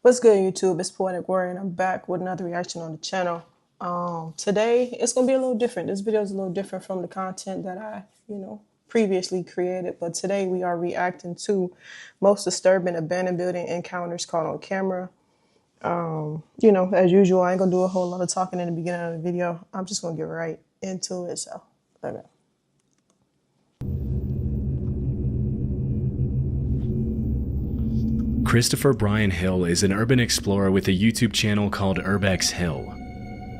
What's good, YouTube? It's Poetic Warrior, and I'm back with another reaction on the channel. Today it's gonna be a little different. This video is a little different from the content that I, previously created. But today we are reacting to most disturbing abandoned building encounters caught on camera. As usual, I ain't gonna do a whole lot of talking in the beginning of the video. I'm just gonna get right into it. So, okay. Christopher Brian Hill is an urban explorer with a YouTube channel called Urbex Hill.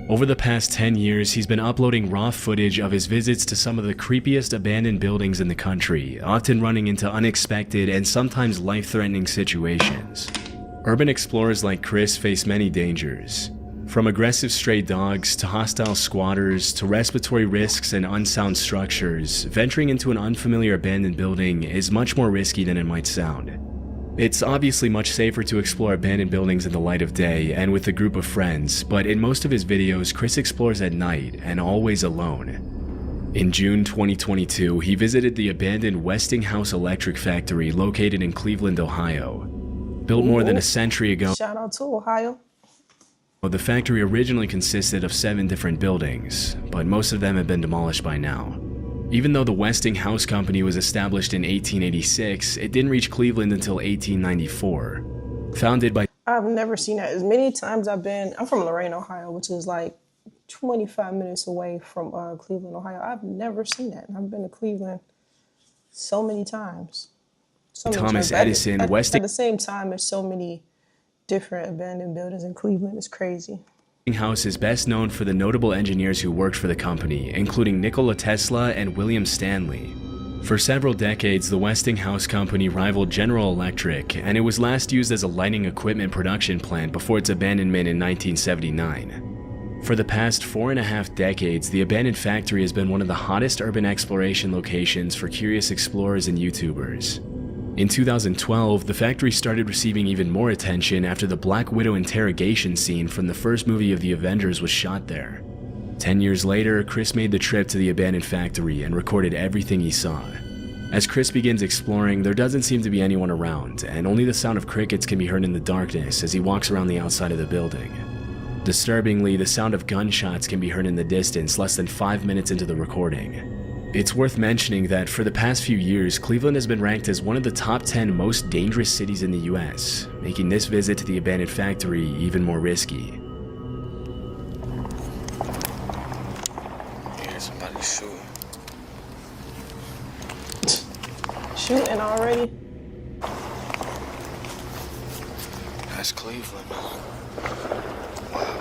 Over the past 10 years, he's been uploading raw footage of his visits to some of the creepiest abandoned buildings in the country, often running into unexpected and sometimes life-threatening situations. Urban explorers like Chris face many dangers, from aggressive stray dogs to hostile squatters to respiratory risks and unsound structures. Venturing into an unfamiliar abandoned building is much more risky than it might sound. It's obviously much safer to explore abandoned buildings in the light of day and with a group of friends, but in most of his videos, Chris explores at night and always alone. In June 2022, he visited the abandoned Westinghouse electric factory located in Cleveland, Ohio. Built more than a century ago, Shout out to Ohio. The factory originally consisted of 7 different buildings, but most of them have been demolished by now. Even though the Westinghouse Company was established in 1886, it didn't reach Cleveland until 1894. Founded by... I've never seen that. As many times I'm from Lorain, Ohio, which is like 25 minutes away from Cleveland, Ohio. I've never seen that. I've been to Cleveland so many times. Thomas Edison, at the same time, there's so many different abandoned buildings in Cleveland. It's crazy. Westinghouse is best known for the notable engineers who worked for the company, including Nikola Tesla and William Stanley. For several decades, the Westinghouse Company rivaled General Electric, and it was last used as a lighting equipment production plant before its abandonment in 1979. For the past 4.5 decades, the abandoned factory has been one of the hottest urban exploration locations for curious explorers and YouTubers. In 2012, the factory started receiving even more attention after the Black Widow interrogation scene from the first movie of the Avengers was shot there. 10 years later, Chris made the trip to the abandoned factory and recorded everything he saw. As Chris begins exploring, there doesn't seem to be anyone around, and only the sound of crickets can be heard in the darkness as he walks around the outside of the building. Disturbingly, the sound of gunshots can be heard in the distance less than 5 minutes into the recording. It's worth mentioning that for the past few years, Cleveland has been ranked as one of the top 10 most dangerous cities in the US, making this visit to the abandoned factory even more risky. Yeah, somebody shooting. Shooting already? That's Cleveland. Wow.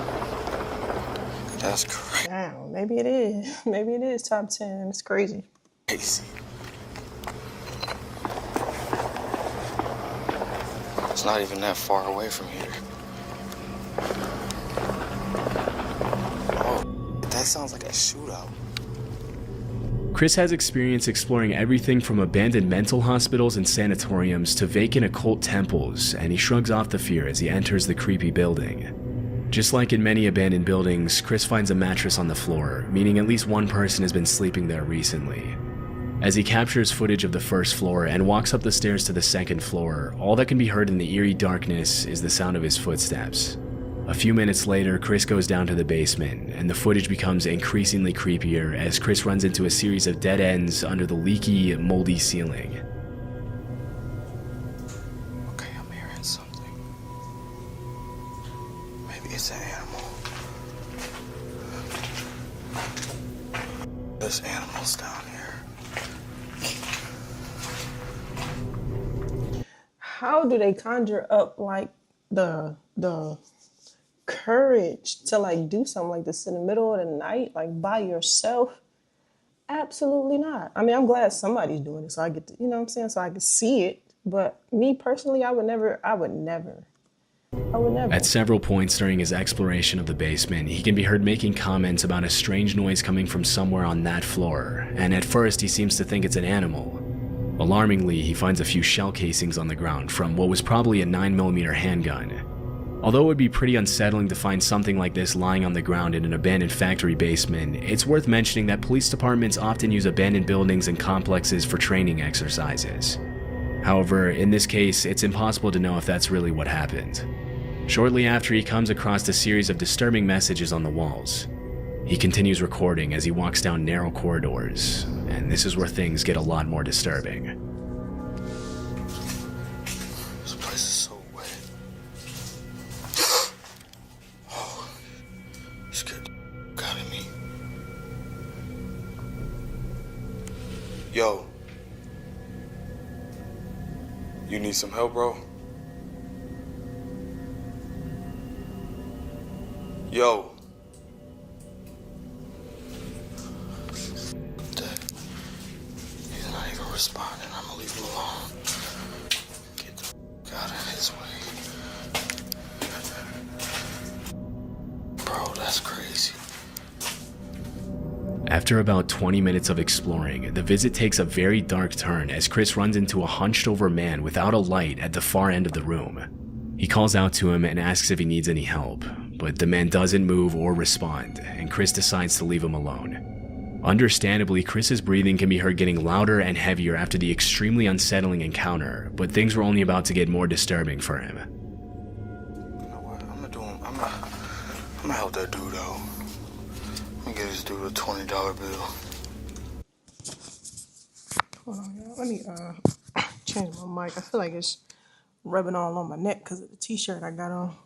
That's crazy. Damn, maybe it is. Maybe it is top 10. It's crazy. It's not even that far away from here. Oh, that sounds like a shootout. Chris has experience exploring everything from abandoned mental hospitals and sanatoriums to vacant occult temples, and he shrugs off the fear as he enters the creepy building. Just like in many abandoned buildings, Chris finds a mattress on the floor, meaning at least one person has been sleeping there recently. As he captures footage of the first floor and walks up the stairs to the second floor, all that can be heard in the eerie darkness is the sound of his footsteps. A few minutes later, Chris goes down to the basement, and the footage becomes increasingly creepier as Chris runs into a series of dead ends under the leaky, moldy ceiling. Okay, I'm hearing something. Maybe it's an animal. There's animals down here. How do they conjure up like the courage to like do something like this in the middle of the night, like by yourself? Absolutely not. I mean, I'm glad somebody's doing it so I get to, you know what I'm saying, so I can see it. But me personally, I would never. At several points during his exploration of the basement, he can be heard making comments about a strange noise coming from somewhere on that floor, and at first he seems to think it's an animal. Alarmingly, he finds a few shell casings on the ground from what was probably a 9mm handgun. Although it would be pretty unsettling to find something like this lying on the ground in an abandoned factory basement, it's worth mentioning that police departments often use abandoned buildings and complexes for training exercises. However, in this case, it's impossible to know if that's really what happened. Shortly after, he comes across a series of disturbing messages on the walls. He continues recording as he walks down narrow corridors, and this is where things get a lot more disturbing. This place is so wet. Oh, you scared the out of me. Yo. You need some help, bro? Yo. Dad, he's not even responding. I'm gonna leave him alone. Get the out of his way. Bro, that's crazy. After about 20 minutes of exploring, the visit takes a very dark turn as Chris runs into a hunched over man without a light at the far end of the room. He calls out to him and asks if he needs any help, but the man doesn't move or respond, and Chris decides to leave him alone. Understandably, Chris's breathing can be heard getting louder and heavier after the extremely unsettling encounter, but things were only about to get more disturbing for him. You know what? I'm gonna help that dude out. I'm gonna get this dude a $20 bill. Hold on, y'all. Let me change my mic. I feel like it's rubbing all on my neck because of the t-shirt I got on.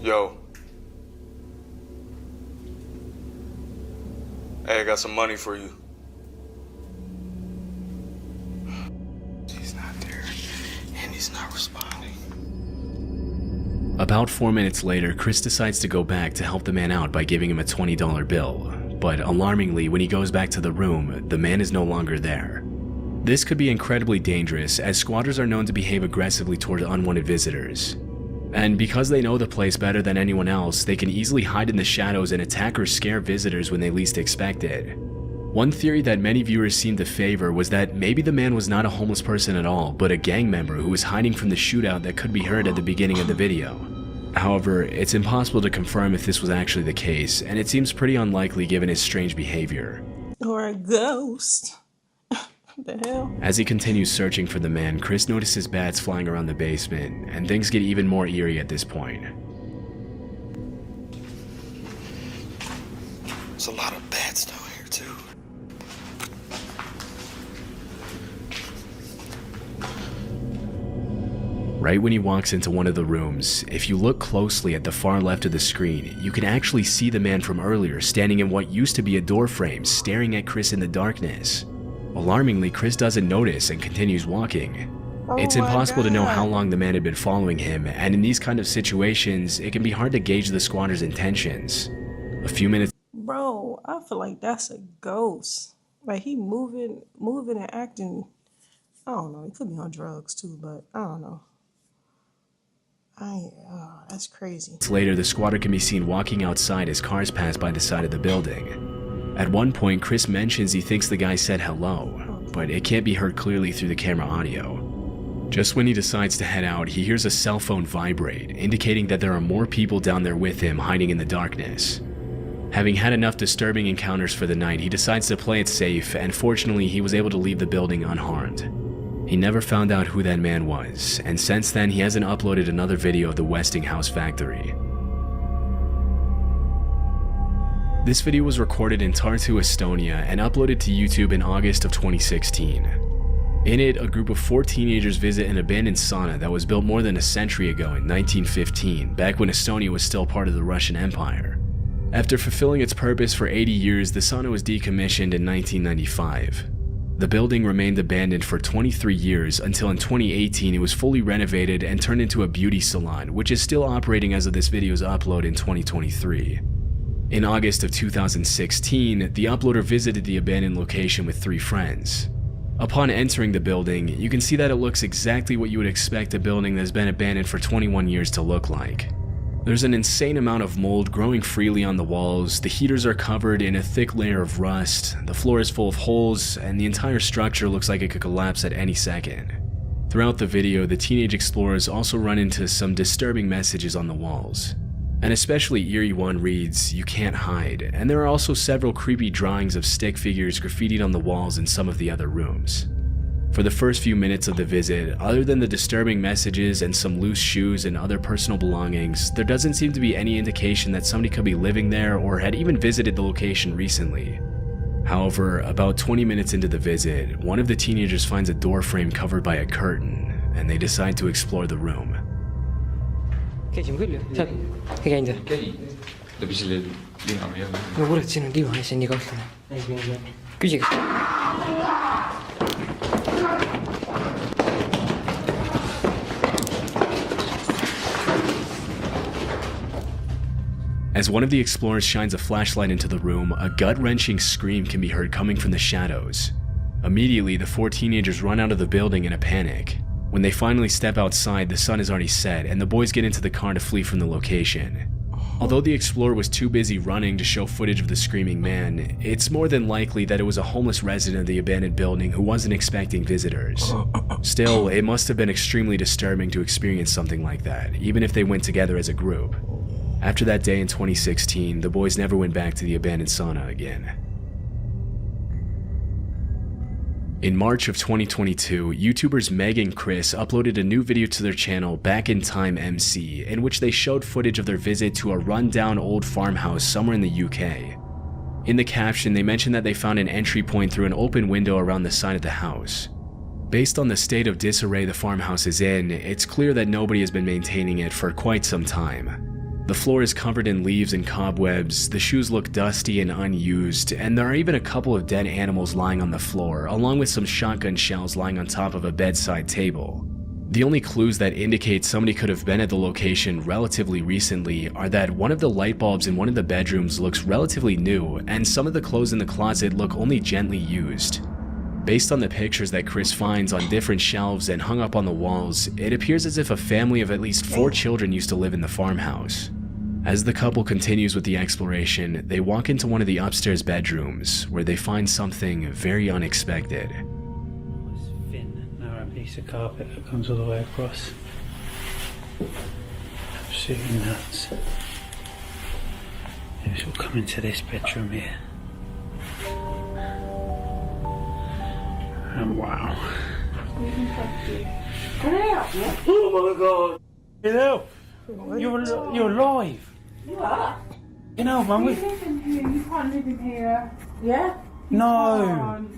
Yo. Hey, I got some money for you. He's not there, and he's not responding. About 4 minutes later, Chris decides to go back to help the man out by giving him a $20 bill. But alarmingly, when he goes back to the room, the man is no longer there. This could be incredibly dangerous, as squatters are known to behave aggressively toward unwanted visitors. And because they know the place better than anyone else, they can easily hide in the shadows and attack or scare visitors when they least expect it. One theory that many viewers seemed to favor was that maybe the man was not a homeless person at all, but a gang member who was hiding from the shootout that could be heard at the beginning of the video. However, it's impossible to confirm if this was actually the case, and it seems pretty unlikely given his strange behavior. Or a ghost. What the hell? As he continues searching for the man, Chris notices bats flying around the basement, and things get even more eerie at this point. There's a lot of bats down here, too. Right when he walks into one of the rooms, if you look closely at the far left of the screen, you can actually see the man from earlier standing in what used to be a door frame, staring at Chris in the darkness. Alarmingly, Chris doesn't notice and continues walking. It's impossible to know how long the man had been following him, and in these kind of situations, it can be hard to gauge the squatter's intentions. A few minutes. Bro, I feel like that's a ghost. Like he moving and acting. I don't know. He could be on drugs too, but I don't know. That's crazy. Later, the squatter can be seen walking outside as cars pass by the side of the building. At one point, Chris mentions he thinks the guy said hello, but it can't be heard clearly through the camera audio. Just when he decides to head out, he hears a cell phone vibrate, indicating that there are more people down there with him hiding in the darkness. Having had enough disturbing encounters for the night, he decides to play it safe, and fortunately, he was able to leave the building unharmed. He never found out who that man was, and since then he hasn't uploaded another video of the Westinghouse factory. This video was recorded in Tartu, Estonia, and uploaded to YouTube in August of 2016. In it, a group of 4 teenagers visit an abandoned sauna that was built more than a century ago in 1915, back when Estonia was still part of the Russian Empire. After fulfilling its purpose for 80 years, the sauna was decommissioned in 1995. The building remained abandoned for 23 years until in 2018 it was fully renovated and turned into a beauty salon, which is still operating as of this video's upload in 2023. In August of 2016, the uploader visited the abandoned location with 3 friends. Upon entering the building, you can see that it looks exactly what you would expect a building that has been abandoned for 21 years to look like. There's an insane amount of mold growing freely on the walls, the heaters are covered in a thick layer of rust, the floor is full of holes, and the entire structure looks like it could collapse at any second. Throughout the video, the teenage explorers also run into some disturbing messages on the walls. An especially eerie one reads, "You can't hide," and there are also several creepy drawings of stick figures graffitied on the walls in some of the other rooms. For the first few minutes of the visit, other than the disturbing messages and some loose shoes and other personal belongings, there doesn't seem to be any indication that somebody could be living there or had even visited the location recently. However, about 20 minutes into the visit, one of the teenagers finds a door frame covered by a curtain, and they decide to explore the room. As one of the explorers shines a flashlight into the room, a gut-wrenching scream can be heard coming from the shadows. Immediately, the 4 teenagers run out of the building in a panic. When they finally step outside, the sun is already set, and the boys get into the car to flee from the location. Although the explorer was too busy running to show footage of the screaming man, it's more than likely that it was a homeless resident of the abandoned building who wasn't expecting visitors. Still, it must have been extremely disturbing to experience something like that, even if they went together as a group. After that day in 2016, the boys never went back to the abandoned sauna again. In March of 2022, YouTubers Meg and Chris uploaded a new video to their channel, Back in Time MC, in which they showed footage of their visit to a rundown old farmhouse somewhere in the UK. In the caption, they mentioned that they found an entry point through an open window around the side of the house. Based on the state of disarray the farmhouse is in, it's clear that nobody has been maintaining it for quite some time. The floor is covered in leaves and cobwebs, the shoes look dusty and unused, and there are even a couple of dead animals lying on the floor, along with some shotgun shells lying on top of a bedside table. The only clues that indicate somebody could have been at the location relatively recently are that one of the light bulbs in one of the bedrooms looks relatively new, and some of the clothes in the closet look only gently used. Based on the pictures that Chris finds on different shelves and hung up on the walls, it appears as if a family of at least 4 children used to live in the farmhouse. As the couple continues with the exploration, they walk into one of the upstairs bedrooms, where they find something very unexpected. This thin, narrow piece of carpet that comes all the way across. Absolutely nuts. Maybe we'll come into this bedroom here. And wow. Oh my god! Hello! You're alive! You are? You know, man, You live in here, you can't live in here. Yeah? You No. can't.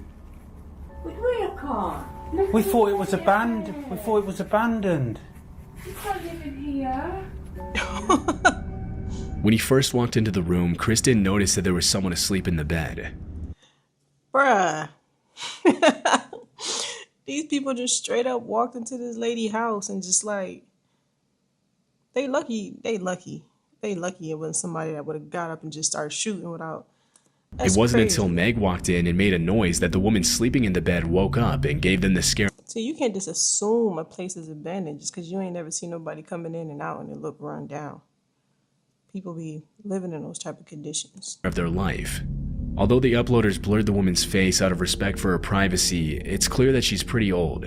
But we can't. Live we in thought it was here. abandoned. We thought it was abandoned. You can't live in here. When he first walked into the room, Chris didn't notice that there was someone asleep in the bed. Bruh. These people just straight up walked into this lady's house and just like, they lucky it wasn't somebody that would have got up and just started shooting without. That's It wasn't crazy. until Meg walked in and made a noise that the woman sleeping in the bed woke up and gave them the scare See, you can't just assume a place is abandoned just because you ain't never seen nobody coming in and out and it look run down. People be living in those type of conditions. of their life. Although the uploaders blurred the woman's face out of respect for her privacy, it's clear that she's pretty old.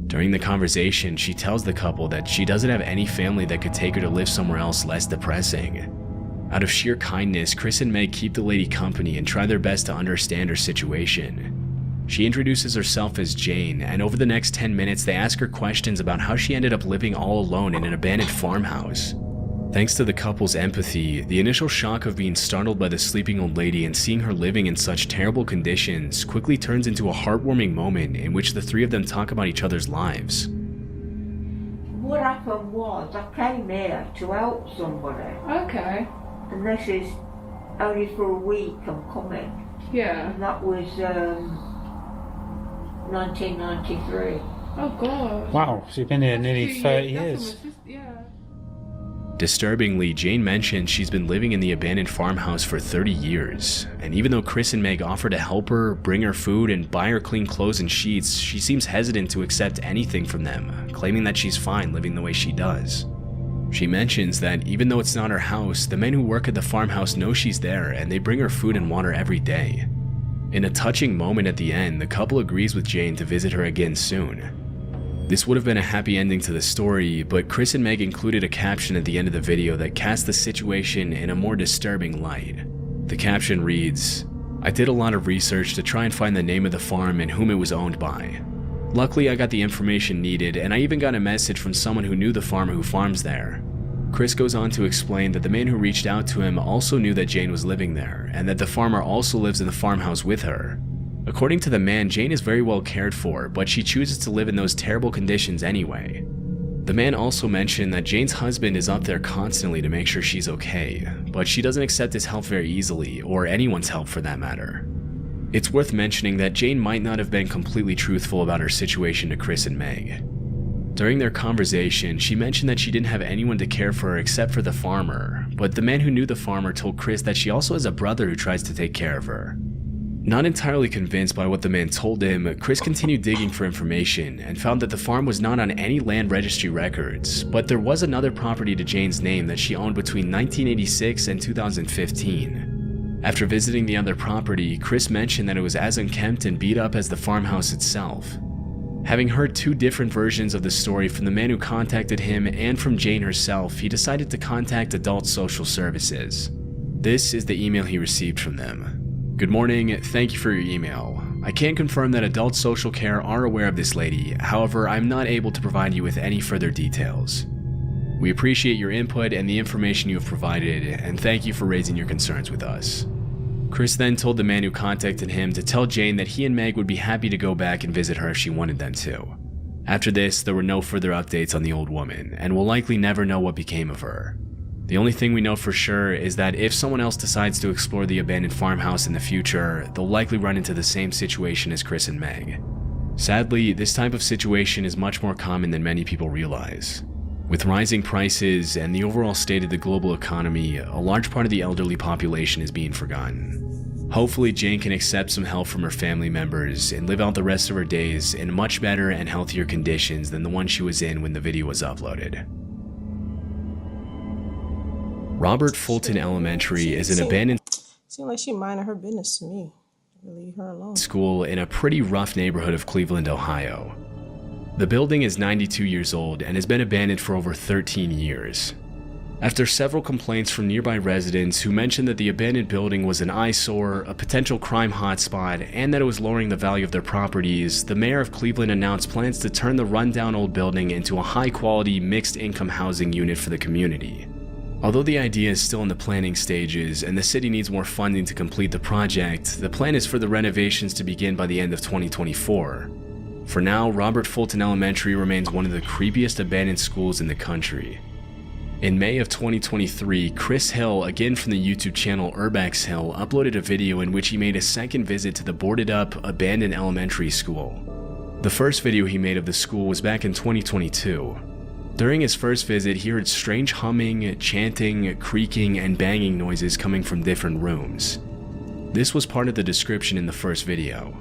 During the conversation, she tells the couple that she doesn't have any family that could take her to live somewhere else less depressing. Out of sheer kindness, Chris and Meg keep the lady company and try their best to understand her situation. She introduces herself as Jane, and over the next 10 minutes they ask her questions about how she ended up living all alone in an abandoned farmhouse. Thanks to the couple's empathy, the initial shock of being startled by the sleeping old lady and seeing her living in such terrible conditions quickly turns into a heartwarming moment in which the three of them talk about each other's lives. What happened was I came here to help somebody, Okay. and this is only for a week I'm coming, Yeah. and that was 1993. Oh god. Wow, she's been here nearly 30 years. Yeah. Disturbingly, Jane mentioned she's been living in the abandoned farmhouse for 30 years, and even though Chris and Meg offer to help her, bring her food, and buy her clean clothes and sheets, she seems hesitant to accept anything from them, claiming that she's fine living the way she does. She mentions that even though it's not her house, the men who work at the farmhouse know she's there and they bring her food and water every day. In a touching moment at the end, the couple agrees with Jane to visit her again soon. This would have been a happy ending to the story, but Chris and Meg included a caption at the end of the video that cast the situation in a more disturbing light. The caption reads, "I did a lot of research to try and find the name of the farm and whom it was owned by. Luckily, I got the information needed, and I even got a message from someone who knew the farmer who farms there. Chris goes on to explain that the man who reached out to him also knew that Jane was living there, and that the farmer also lives in the farmhouse with her. According to the man, Jane is very well cared for, but she chooses to live in those terrible conditions anyway. The man also mentioned that Jane's husband is up there constantly to make sure she's okay, but she doesn't accept his help very easily, or anyone's help for that matter. It's worth mentioning that Jane might not have been completely truthful about her situation to Chris and Meg. During their conversation, she mentioned that she didn't have anyone to care for her except for the farmer, but the man who knew the farmer told Chris that she also has a brother who tries to take care of her. Not entirely convinced by what the man told him, Chris continued digging for information and found that the farm was not on any land registry records, but there was another property to Jane's name that she owned between 1986 and 2015. After visiting the other property, Chris mentioned that it was as unkempt and beat up as the farmhouse itself. Having heard two different versions of the story from the man who contacted him and from Jane herself, he decided to contact Adult Social Services. This is the email he received from them. Good morning, thank you for your email. I can confirm that Adult Social Care are aware of this lady, however, I'm not able to provide you with any further details. We appreciate your input and the information you have provided, and thank you for raising your concerns with us. Chris then told the man who contacted him to tell Jane that he and Meg would be happy to go back and visit her if she wanted them to. After this, there were no further updates on the old woman, and we'll likely never know what became of her. The only thing we know for sure is that if someone else decides to explore the abandoned farmhouse in the future, they'll likely run into the same situation as Chris and Meg. Sadly, this type of situation is much more common than many people realize. With rising prices and the overall state of the global economy, a large part of the elderly population is being forgotten. Hopefully, Jane can accept some help from her family members and live out the rest of her days in much better and healthier conditions than the one she was in when the video was uploaded. Robert Fulton Elementary is an abandoned Seems like she minding her business to me. Leave her alone. School in a pretty rough neighborhood of Cleveland, Ohio. The building is 92 years old and has been abandoned for over 13 years. After several complaints from nearby residents who mentioned that the abandoned building was an eyesore, a potential crime hotspot, and that it was lowering the value of their properties, the mayor of Cleveland announced plans to turn the rundown old building into a high-quality, mixed-income housing unit for the community. Although the idea is still in the planning stages and the city needs more funding to complete the project, the plan is for the renovations to begin by the end of 2024. For now, Robert Fulton Elementary remains one of the creepiest abandoned schools in the country. In May of 2023, Chris Hill, again from the YouTube channel Urbex Hill, uploaded a video in which he made a second visit to the boarded-up, abandoned elementary school. The first video he made of the school was back in 2022. During his first visit, he heard strange humming, chanting, creaking, and banging noises coming from different rooms. This was part of the description in the first video.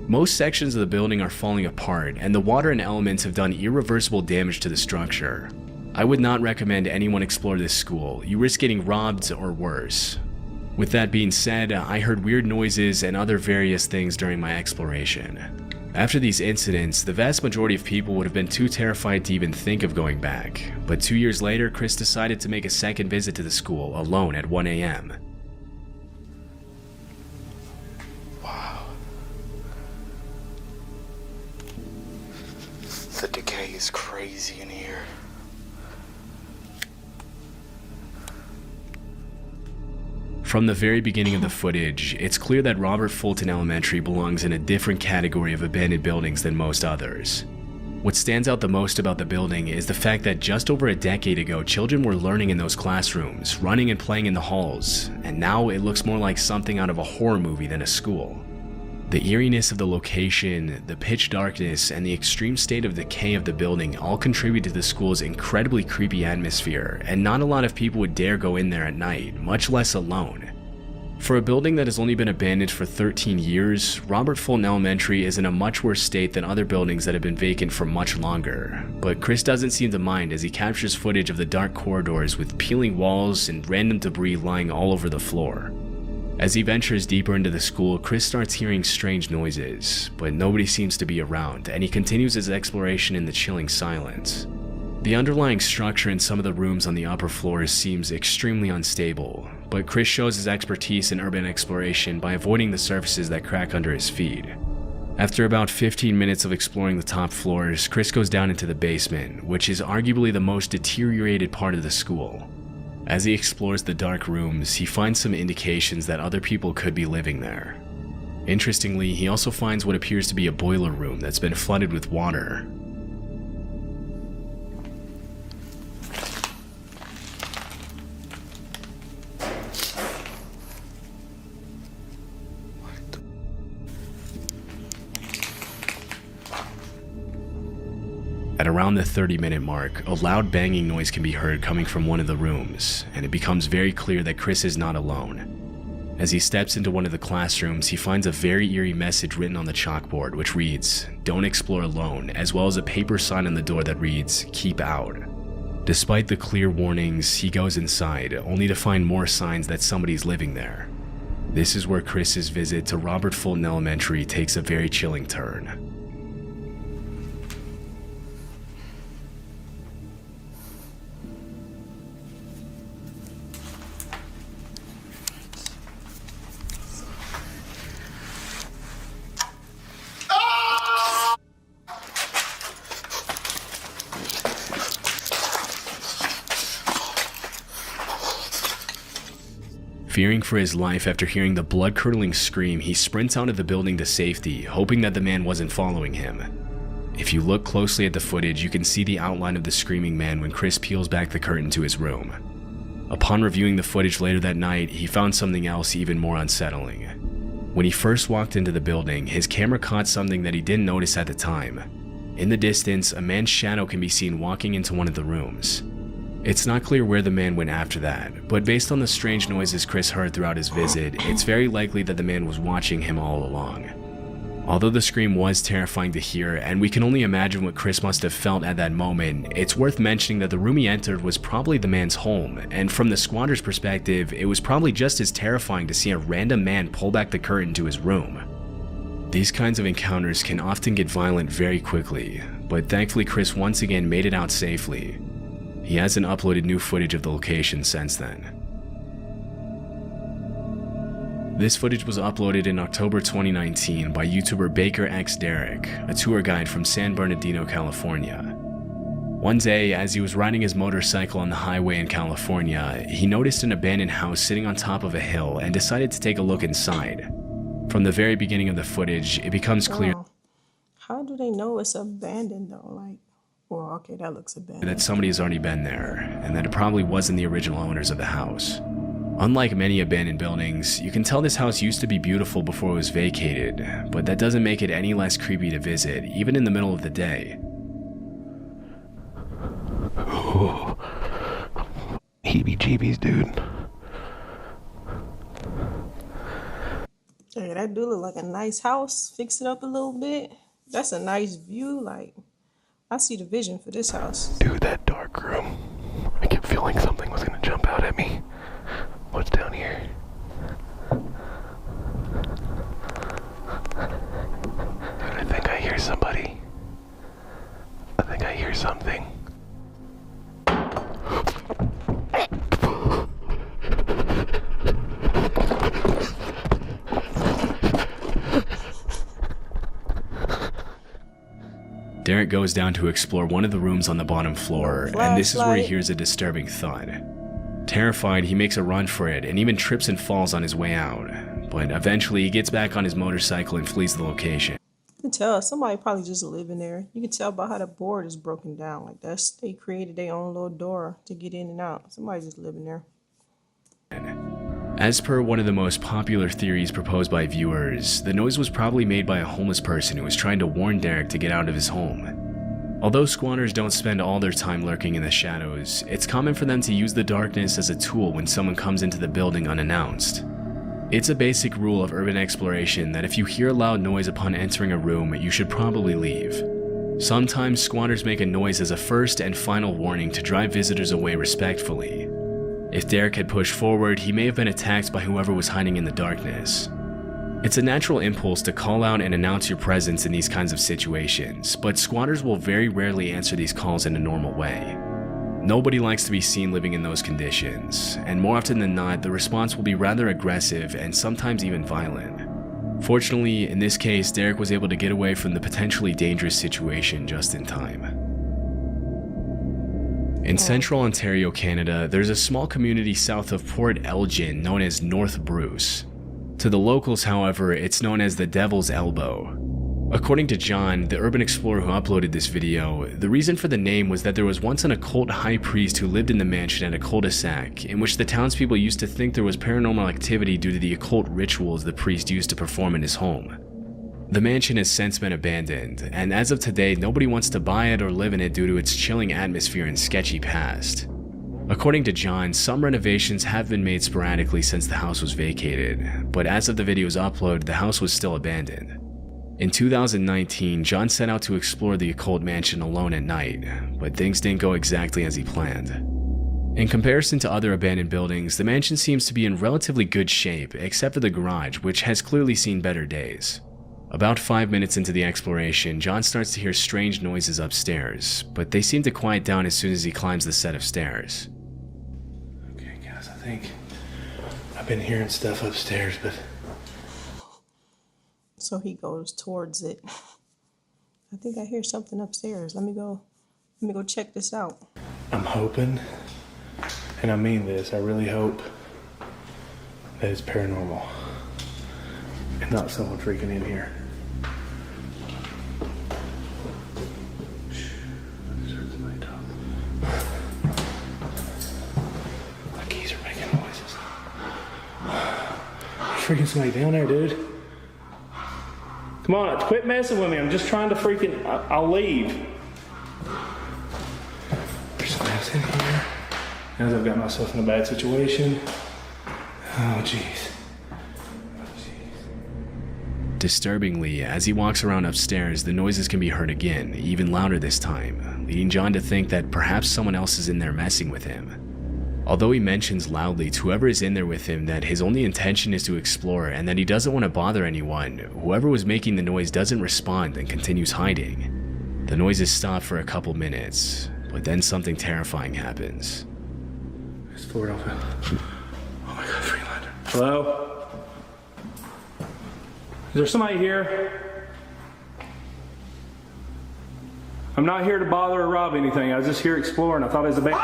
Most sections of the building are falling apart, and the water and elements have done irreversible damage to the structure. I would not recommend anyone explore this school. You risk getting robbed or worse. With that being said, I heard weird noises and other various things during my exploration. After these incidents, the vast majority of people would have been too terrified to even think of going back, but 2 years later, Chris decided to make a second visit to the school alone at 1 a.m. The decay is crazy in here. From the very beginning of the footage, it's clear that Robert Fulton Elementary belongs in a different category of abandoned buildings than most others. What stands out the most about the building is the fact that just over a decade ago, children were learning in those classrooms, running and playing in the halls, and now it looks more like something out of a horror movie than a school. The eeriness of the location, the pitch darkness, and the extreme state of decay of the building all contribute to the school's incredibly creepy atmosphere, and not a lot of people would dare go in there at night, much less alone. For a building that has only been abandoned for 13 years, Robert Fulton Elementary is in a much worse state than other buildings that have been vacant for much longer, but Chris doesn't seem to mind as he captures footage of the dark corridors with peeling walls and random debris lying all over the floor. As he ventures deeper into the school, Chris starts hearing strange noises, but nobody seems to be around, and he continues his exploration in the chilling silence. The underlying structure in some of the rooms on the upper floors seems extremely unstable, but Chris shows his expertise in urban exploration by avoiding the surfaces that crack under his feet. After about 15 minutes of exploring the top floors, Chris goes down into the basement, which is arguably the most deteriorated part of the school. As he explores the dark rooms, he finds some indications that other people could be living there. Interestingly, he also finds what appears to be a boiler room that's been flooded with water. At around the 30-minute mark, a loud banging noise can be heard coming from one of the rooms, and it becomes very clear that Chris is not alone. As he steps into one of the classrooms, he finds a very eerie message written on the chalkboard, which reads, "Don't explore alone," as well as a paper sign on the door that reads, "Keep out." Despite the clear warnings, he goes inside, only to find more signs that somebody's living there. This is where Chris's visit to Robert Fulton Elementary takes a very chilling turn. Fearing for his life after hearing the blood-curdling scream, he sprints out of the building to safety, hoping that the man wasn't following him. If you look closely at the footage, you can see the outline of the screaming man when Chris peels back the curtain to his room. Upon reviewing the footage later that night, he found something else even more unsettling. When he first walked into the building, his camera caught something that he didn't notice at the time. In the distance, a man's shadow can be seen walking into one of the rooms. It's not clear where the man went after that, but based on the strange noises Chris heard throughout his visit, it's very likely that the man was watching him all along. Although the scream was terrifying to hear, and we can only imagine what Chris must have felt at that moment, it's worth mentioning that the room he entered was probably the man's home, and from the squatter's perspective, it was probably just as terrifying to see a random man pull back the curtain to his room. These kinds of encounters can often get violent very quickly, but thankfully Chris once again made it out safely. He hasn't uploaded new footage of the location since then. This footage was uploaded in October 2019 by YouTuber Baker X Derek, a tour guide from San Bernardino, California. One day, as he was riding his motorcycle on the highway in California, he noticed an abandoned house sitting on top of a hill and decided to take a look inside. From the very beginning of the footage, it becomes clear How do they know it's abandoned though? Well, okay, that looks abandoned. That somebody has already been there, and that it probably wasn't the original owners of the house. Unlike many abandoned buildings, you can tell this house used to be beautiful before it was vacated, but that doesn't make it any less creepy to visit, even in the middle of the day. Oh, heebie-jeebies, dude. Hey, that do look like a nice house. Fix it up a little bit. That's a nice view. I see the vision for this house. Dude, that dark room. I kept feeling something was gonna jump out at me. What's down here? Dude, I think I hear somebody. I think I hear something. Derek goes down to explore one of the rooms on the bottom floor, and this is where he hears a disturbing thud. Terrified, he makes a run for it and even trips and falls on his way out, but eventually he gets back on his motorcycle and flees the location. You can tell somebody probably just living there. You can tell by how the board is broken down. They created their own little door to get in and out. Somebody's just living there. As per one of the most popular theories proposed by viewers, the noise was probably made by a homeless person who was trying to warn Derek to get out of his home. Although squatters don't spend all their time lurking in the shadows, it's common for them to use the darkness as a tool when someone comes into the building unannounced. It's a basic rule of urban exploration that if you hear a loud noise upon entering a room, you should probably leave. Sometimes squatters make a noise as a first and final warning to drive visitors away respectfully. If Derek had pushed forward, he may have been attacked by whoever was hiding in the darkness. It's a natural impulse to call out and announce your presence in these kinds of situations, but squatters will very rarely answer these calls in a normal way. Nobody likes to be seen living in those conditions, and more often than not, the response will be rather aggressive and sometimes even violent. Fortunately, in this case, Derek was able to get away from the potentially dangerous situation just in time. In central Ontario, Canada, there's a small community south of Port Elgin known as North Bruce. To the locals, however, it's known as the Devil's Elbow. According to John, the urban explorer who uploaded this video, the reason for the name was that there was once an occult high priest who lived in the mansion at a cul-de-sac, in which the townspeople used to think there was paranormal activity due to the occult rituals the priest used to perform in his home. The mansion has since been abandoned, and as of today, nobody wants to buy it or live in it due to its chilling atmosphere and sketchy past. According to John, some renovations have been made sporadically since the house was vacated, but as of the video's upload, the house was still abandoned. In 2019, John set out to explore the occult mansion alone at night, but things didn't go exactly as he planned. In comparison to other abandoned buildings, the mansion seems to be in relatively good shape, except for the garage, which has clearly seen better days. About 5 minutes into the exploration, John starts to hear strange noises upstairs, but they seem to quiet down as soon as he climbs the set of stairs. Okay, guys, I think I've been hearing stuff upstairs, but... So he goes towards it. I think I hear something upstairs. Let me go check this out. I'm hoping, and I mean this, I really hope that it's paranormal and not someone freaking in here. My keys are making noises. Freaking somebody down there, dude. Come on, quit messing with me. I'm just trying to freaking... I'll leave. There's somebody else in here. As I've got myself in a bad situation. Oh, jeez. Disturbingly, as he walks around upstairs, the noises can be heard again, even louder this time, leading John to think that perhaps someone else is in there messing with him. Although he mentions loudly to whoever is in there with him that his only intention is to explore and that he doesn't want to bother anyone, whoever was making the noise doesn't respond and continues hiding. The noises stop for a couple minutes, but then something terrifying happens. It's the door open. Oh my god, Freelander. Hello? Is there somebody here? I'm not here to bother or rob anything. I was just here exploring. I thought it was a band.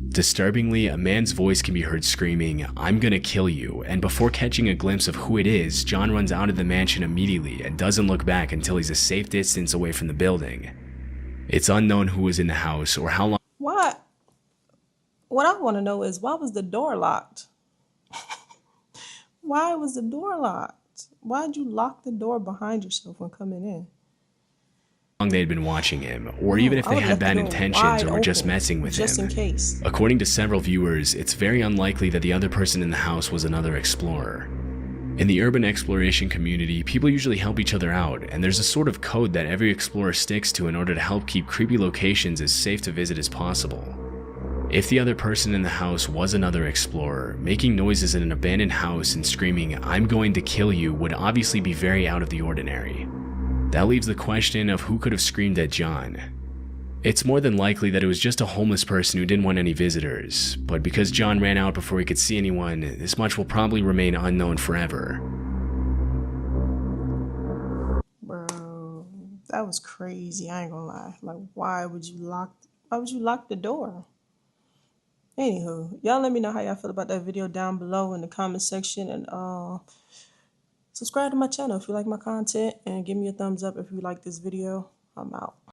Disturbingly, a man's voice can be heard screaming, "I'm gonna kill you," and before catching a glimpse of who it is, John runs out of the mansion immediately and doesn't look back until he's a safe distance away from the building. It's unknown who was in the house or how long. What I want to know is, why was the door locked? Why was the door locked? Why'd you lock the door behind yourself when coming in? They'd been watching him, or even if they had bad intentions or were just messing with him. Just in case. According to several viewers, it's very unlikely that the other person in the house was another explorer. In the urban exploration community, people usually help each other out, and there's a sort of code that every explorer sticks to in order to help keep creepy locations as safe to visit as possible. If the other person in the house was another explorer, making noises in an abandoned house and screaming, "I'm going to kill you," would obviously be very out of the ordinary. That leaves the question of who could have screamed at John. It's more than likely that it was just a homeless person who didn't want any visitors, but because John ran out before he could see anyone, this much will probably remain unknown forever. Bro, that was crazy, I ain't gonna lie. Like, why would you lock the door? Anywho, y'all let me know how y'all feel about that video down below in the comment section, and subscribe to my channel if you like my content, and give me a thumbs up if you like this video. I'm out.